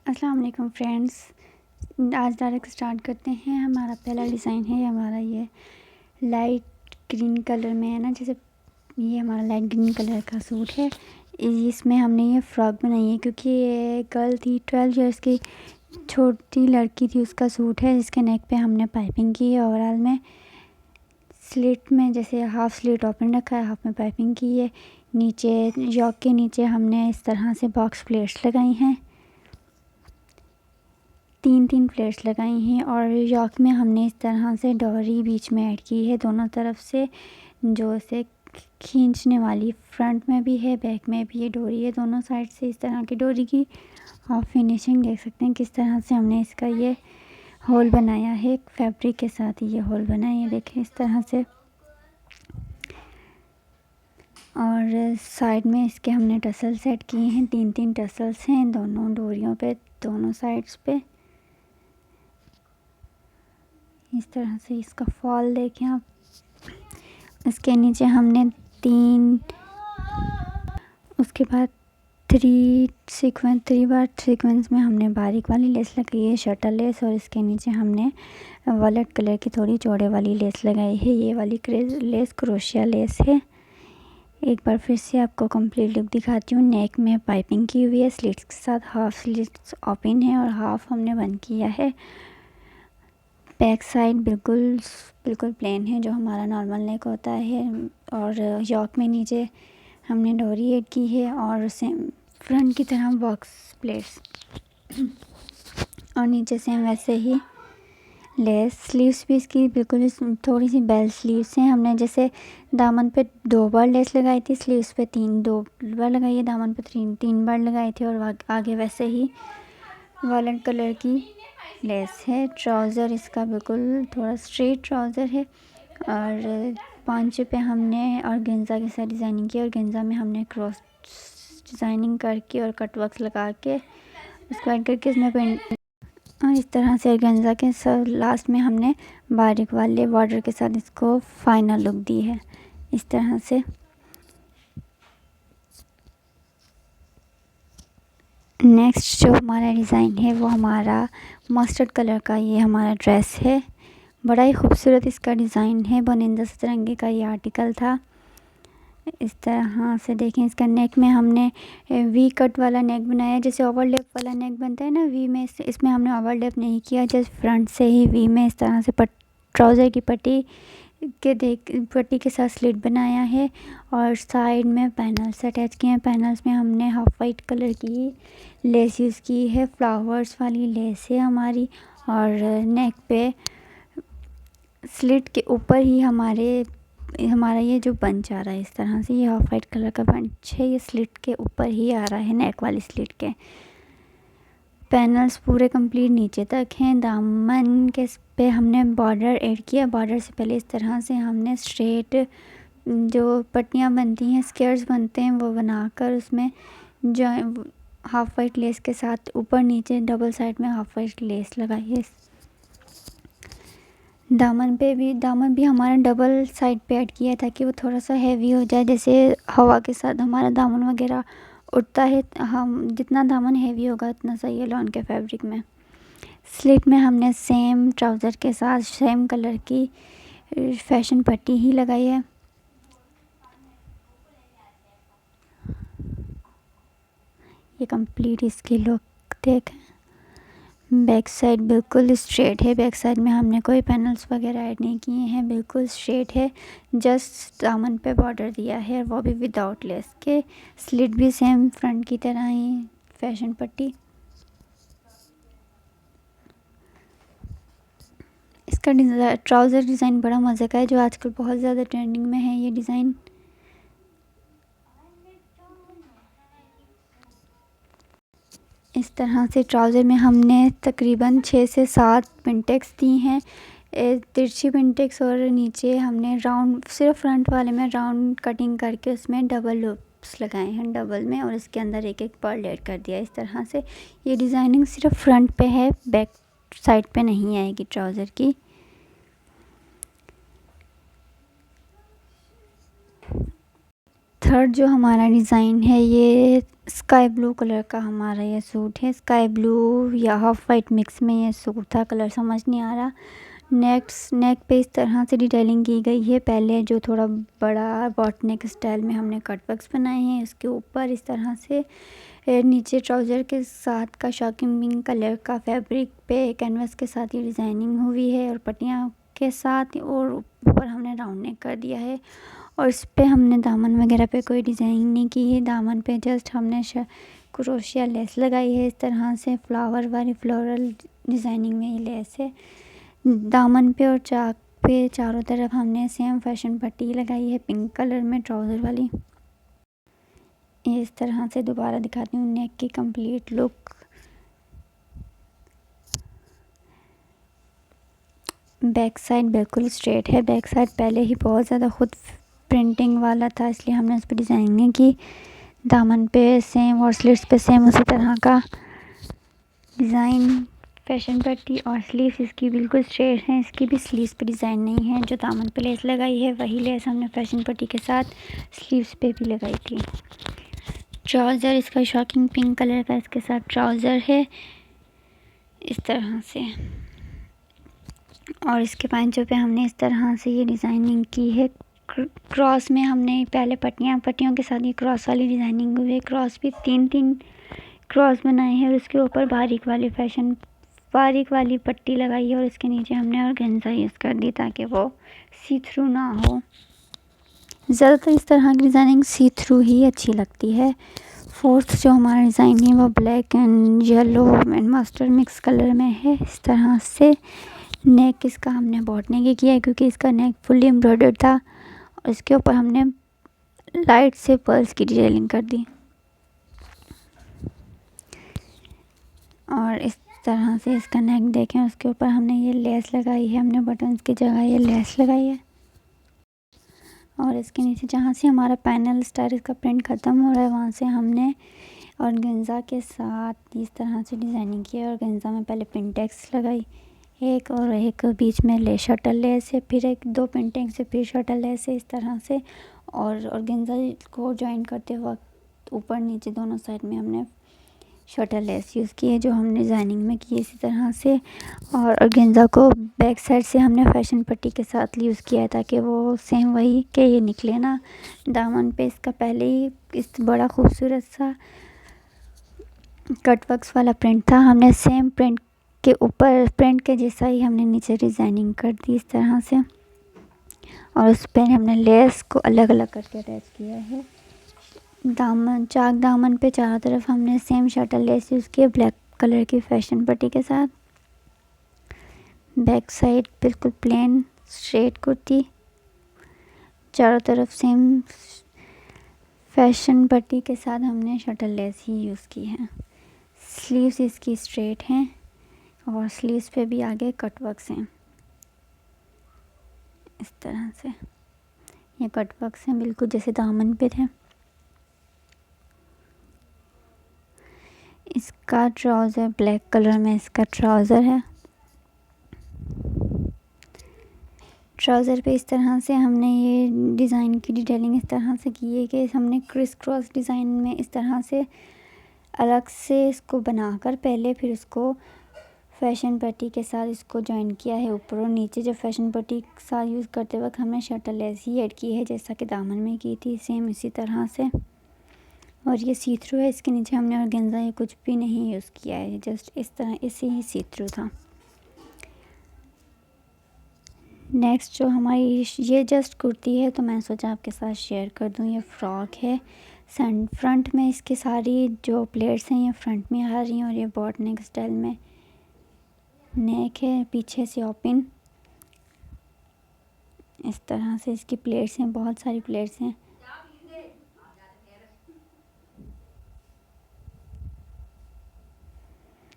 अस्सलाम वालेकुम फ्रेंड्स। आज डायरेक्ट स्टार्ट करते हैं। हमारा पहला डिज़ाइन है हमारा ये लाइट ग्रीन कलर में है ना, जैसे ये हमारा लाइट ग्रीन कलर का सूट है। इसमें हमने ये फ़्रॉक बनाई है क्योंकि ये गर्ल थी 12 इयर्स की, छोटी लड़की थी, उसका सूट है जिसके नेक पे हमने पाइपिंग की है। ओवरऑल में स्लिट में जैसे हाफ़ स्लिट ओपन रखा है, हाफ़ में पाइपिंग की है। नीचे यॉक के नीचे हमने इस तरह से बॉक्स प्लेट्स लगाई हैं, 3 प्लेट्स लगाई हैं। और यॉक में हमने इस तरह से डोरी बीच में ऐड की है दोनों तरफ से, जो इसे खींचने वाली फ्रंट में भी है, बैक में भी ये डोरी है, दोनों साइड से इस तरह की डोरी की। आप फिनिशिंग देख सकते हैं किस तरह से हमने इसका ये होल बनाया है, फैब्रिक के साथ ये होल बनाया है, देखें इस तरह से। और साइड में इसके हमने टसल सेट किए हैं, 3 टसल्स हैं दोनों डोरियों पे, दोनों साइड्स पे। इस तरह से इसका फॉल देखें आप। इसके नीचे हमने 3, उसके बाद 3 बार सीक्वेंस में हमने बारीक वाली लेस लगाई है, शटल लेस। और इसके नीचे हमने वॉलेट कलर की थोड़ी चौड़े वाली लेस लगाई है। ये वाली लेस क्रोशिया लेस है। एक बार फिर से आपको कंप्लीट लुक दिखाती हूँ। नेक में पाइपिंग की हुई है, स्लिट्स के साथ हाफ स्लिट्स ओपन है और हाफ हमने बंद किया है। बैक साइड बिल्कुल प्लेन है, जो हमारा नॉर्मल नेक होता है। और यॉक में नीचे हमने डोरी ऐड की है और सेम फ्रंट की तरह बॉक्स प्लेट्स और नीचे सेम वैसे ही लेस। स्लीव्स भी इसकी बिल्कुल थोड़ी सी बेल स्लीव्स हैं। हमने जैसे दामन पे 2 बार लेस लगाई थी, स्लीव्स पे 2 बार लगाई है, दामन पे 3 बार लगाई थी। और आगे वैसे ही वॉलेट कलर की लेस है। ट्राउज़र इसका बिल्कुल थोड़ा स्ट्रेट ट्राउज़र है। और पांचे पे हमने ऑर्गेन्जा के साथ डिज़ाइनिंग की, और ऑर्गेन्जा में हमने क्रॉस डिज़ाइनिंग करके और कटवर्क्स लगा के उसको ऐड करके इसमें पेंट। और इस तरह से ऑर्गेन्जा के लास्ट में हमने बारीक वाले बॉर्डर के साथ इसको फाइनल लुक दी है इस तरह से। नेक्स्ट जो हमारा डिज़ाइन है वो हमारा मस्टर्ड कलर का ये हमारा ड्रेस है। बड़ा ही खूबसूरत इसका डिज़ाइन है। बोनिंदा सतरंगी का ये आर्टिकल था। इस तरह से देखें, इसका नेक में हमने वी कट वाला नेक बनाया, जैसे ओवरलैप वाला नेक बनता है ना वी में। इसमें हमने ओवरलैप नहीं किया, जस्ट फ्रंट से ही वी में इस तरह से ट्राउज़र की पट्टी के साथ स्लिट बनाया है। और साइड में पैनल्स अटैच किए हैं। पैनल्स में हमने हाफ वाइट कलर की लेस यूज़ की है, फ्लावर्स वाली लेस है हमारी। और नेक पे स्लिट के ऊपर ही हमारा ये जो बंच आ रहा है इस तरह से, ये हाफ वाइट कलर का बंच है, ये स्लिट के ऊपर ही आ रहा है, नेक वाली स्लिट के। पैनल्स पूरे कंप्लीट नीचे तक हैं। दामन के पे हमने बॉर्डर ऐड किया। बॉर्डर से पहले इस तरह से हमने स्ट्रेट जो पट्टियाँ बनती हैं, स्क्वेयर्स बनते हैं, वो बनाकर उसमें जो हाफ वाइट लेस के साथ ऊपर नीचे डबल साइड में हाफ वाइट लेस लगाई है। दामन भी हमारा डबल साइड पे ऐड किया है ताकि वो थोड़ा सा हैवी हो जाए। जैसे हवा के साथ हमारा दामन वगैरह उड़ता है, हम जितना दामन हैवी होगा उतना सही है लॉन के फैब्रिक में। स्लिट में हमने सेम ट्राउज़र के साथ सेम कलर की फैशन पट्टी ही लगाई है। ये कंप्लीट इसकी लुक देखें। बैक साइड बिल्कुल स्ट्रेट है। बैक साइड में हमने कोई पैनल्स वगैरह ऐड नहीं किए हैं, बिल्कुल स्ट्रेट है। जस्ट दामन पे बॉर्डर दिया है, वो भी विदाउट लेस के। स्लिट भी सेम फ्रंट की तरह ही फैशन पट्टी। इसका ट्राउज़र डिज़ाइन बड़ा मज़े का है, जो आजकल बहुत ज़्यादा ट्रेंडिंग में है ये डिज़ाइन। इस तरह से ट्राउज़र में हमने तकरीबन 6 से 7 पिनटेक्स दी हैं, तिरछी पिनटेक्स। और नीचे हमने राउंड, सिर्फ फ्रंट वाले में राउंड कटिंग करके उसमें डबल लूप्स लगाए हैं डबल में, और इसके अंदर एक पर्ल ऐड कर दिया इस तरह से। ये डिज़ाइनिंग सिर्फ फ्रंट पे है, बैक साइड पे नहीं आएगी ट्राउज़र की। थर्ड जो हमारा डिज़ाइन है ये स्काई ब्लू कलर का हमारा ये सूट है। स्काई ब्लू या हाफ वाइट मिक्स में ये सूट था, कलर समझ नहीं आ रहा। नेक पे इस तरह से डिटेलिंग की गई है। पहले जो थोड़ा बड़ा बॉट नेक स्टाइल में हमने कट वर्क्स बनाए हैं, इसके ऊपर इस तरह से नीचे ट्राउज़र के साथ का शॉकिंग पिंक कलर का फैब्रिक पे कैनवस के साथ ये डिज़ाइनिंग हुई है और पट्टियाँ के साथ, और ऊपर हमने राउंड नेक कर दिया है। और इस पे हमने दामन वगैरह पे कोई डिज़ाइन नहीं की है। दामन पे जस्ट हमने क्रोशिया लेस लगाई है, इस तरह से फ्लावर वाली फ्लोरल डिज़ाइनिंग में ये लेस है। दामन पे और चाक पे चारों तरफ हमने सेम फैशन पट्टी लगाई है पिंक कलर में ट्राउज़र वाली। ये इस तरह से दोबारा दिखाती हूँ नेक की कंप्लीट लुक। बैक साइड बिल्कुल स्ट्रेट है। बैक साइड पहले ही बहुत ज़्यादा खुद प्रिंटिंग वाला था, इसलिए हमने उस पर डिज़ाइनिंग नहीं की। दामन पे सेम और स्लीव्स पे सेम उसी तरह का डिज़ाइन फैशन पट्टी, और स्लीव्स इसकी बिल्कुल स्ट्रेट है। इसकी भी स्लीव्स पे डिज़ाइन नहीं है। जो दामन पे लेस लगाई है वही लेस हमने फैशन पट्टी के साथ स्लीव्स पे भी लगाई थी। ट्राउज़र इसका शॉकिंग पिंक कलर का इसके साथ ट्राउज़र है इस तरह से, और इसके पैंचों पे हमने इस तरह से ये डिज़ाइनिंग की है। क्रॉस में हमने पहले पट्टियों के साथ ये क्रॉस वाली डिज़ाइनिंग हुई है। क्रॉस भी तीन क्रॉस बनाए हैं और उसके ऊपर बारीक वाली पट्टी लगाई है, और इसके नीचे हमने ऑर्गेन्जा यूज़ कर दी ताकि वो सी थ्रू ना हो। ज़्यादातर इस तरह की डिज़ाइनिंग सी थ्रू ही अच्छी लगती है। फोर्थ जो हमारा डिज़ाइन है वो black and yellow and mustard mix colour में है। इस तरह से नेक इसका हमने बॉट नेक किया है क्योंकि इसका नेक फुल्ली एम्ब्रॉयडर्ड था, और इसके ऊपर हमने लाइट से पर्ल्स की डिटेलिंग कर दी। और इस तरह से इसका नेक देखें, उसके ऊपर हमने ये लेस लगाई है। हमने बटन्स की जगह ये लेस लगाई है, और इसके नीचे जहाँ से हमारा पैनल स्टाइल इसका प्रिंट ख़त्म हो रहा है वहाँ से हमने ऑर्गेन्जा के साथ इस तरह से डिज़ाइनिंग की है। ऑर्गेन्जा में पहले पिंटेक्स लगाई एक, और एक बीच में ले शटल लेस है, फिर एक दो पिंटेक्स से फिर शटल लेस है इस तरह से। और ऑर्गेन्जा को ज्वाइन करते वक्त ऊपर नीचे दोनों साइड में हमने शटल लेस यूज़ की है जो हमने डिज़ाइनिंग में की है इसी तरह से। और ऑर्गेन्जा को बैक साइड से हमने फैशन पट्टी के साथ यूज़ किया है ताकि वो सेम वही के ये निकले ना। दामन पे इसका पहले ही इस बड़ा खूबसूरत सा कट वर्क्स वाला प्रिंट था, हमने सेम प्रिंट के ऊपर प्रिंट के जैसा ही हमने नीचे डिज़ाइनिंग कर दी इस तरह से, और उस पर हमने लेस को अलग अलग करके अटैच किया है। चाक दामन पे चारों तरफ हमने सेम शटल लेस यूज़ किया ब्लैक कलर की फैशन पट्टी के साथ। बैक साइड बिल्कुल प्लेन स्ट्रेट कुर्ती, चारों तरफ सेम फैशन पट्टी के साथ हमने शटल लेस ही यूज़ की है। स्लीव्स इसकी स्ट्रेट हैं और स्लीव्स पे भी आगे कट वर्क्स हैं इस तरह से। ये कट वर्क्स हैं बिल्कुल जैसे दामन पे थे। इसका ट्राउज़र ब्लैक कलर में इसका ट्राउज़र है। ट्राउज़र पे इस तरह से हमने ये डिज़ाइन की डिटेलिंग इस तरह से की है कि हमने क्रिस क्रॉस डिज़ाइन में इस तरह से अलग से इसको बनाकर पहले फिर उसको फैशन पट्टी के साथ इसको जॉइन किया है ऊपर और नीचे। जब फैशन पट्टी के साथ यूज़ करते वक्त हमने शटल लेस ही ऐड की है जैसा कि दामन में की थी सेम इसी तरह से। और ये सी थ्रू है, इसके नीचे हमने ऑर्गेन्जा या कुछ भी नहीं यूज़ किया है, जस्ट इस तरह इसी ही सी थ्रू था। नेक्स्ट जो हमारी ये जस्ट कुर्ती है तो मैं सोचा आपके साथ शेयर कर दूं। ये फ्रॉक है, फ्रंट में इसकी सारी जो प्लेट्स हैं ये फ्रंट में आ रही हैं, और ये बॉट नेक स्टाइल में नेक है, पीछे से ओपन इस तरह से इसकी प्लेट्स हैं, बहुत सारी प्लेट्स हैं।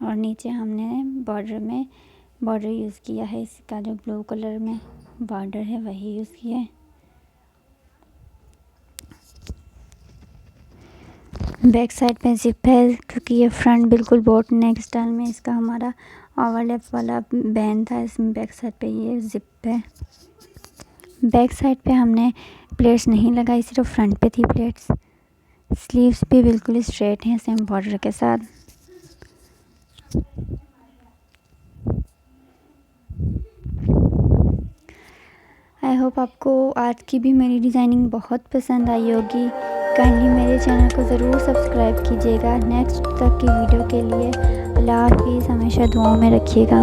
और नीचे हमने बॉर्डर यूज़ किया है, इसका जो ब्लू कलर में बॉर्डर है वही यूज़ किया है। बैक साइड पे जिप है क्योंकि ये फ्रंट बिल्कुल बोट नेक स्टाइल में इसका हमारा ओवरलैप वाला बैंड था, इसमें बैक साइड पे ये जिप है। बैक साइड पे हमने प्लेट्स नहीं लगाई, सिर्फ फ्रंट पे थी प्लेट्स। स्लीव्स भी बिल्कुल स्ट्रेट हैं सेम बॉर्डर के साथ। आई होप आपको आज की भी मेरी डिज़ाइनिंग बहुत पसंद आई होगी। काइंडली मेरे चैनल को ज़रूर सब्सक्राइब कीजिएगा। नेक्स्ट तक की वीडियो के लिए अल्लाह हाफिज़, हमेशा दुआओं में रखिएगा।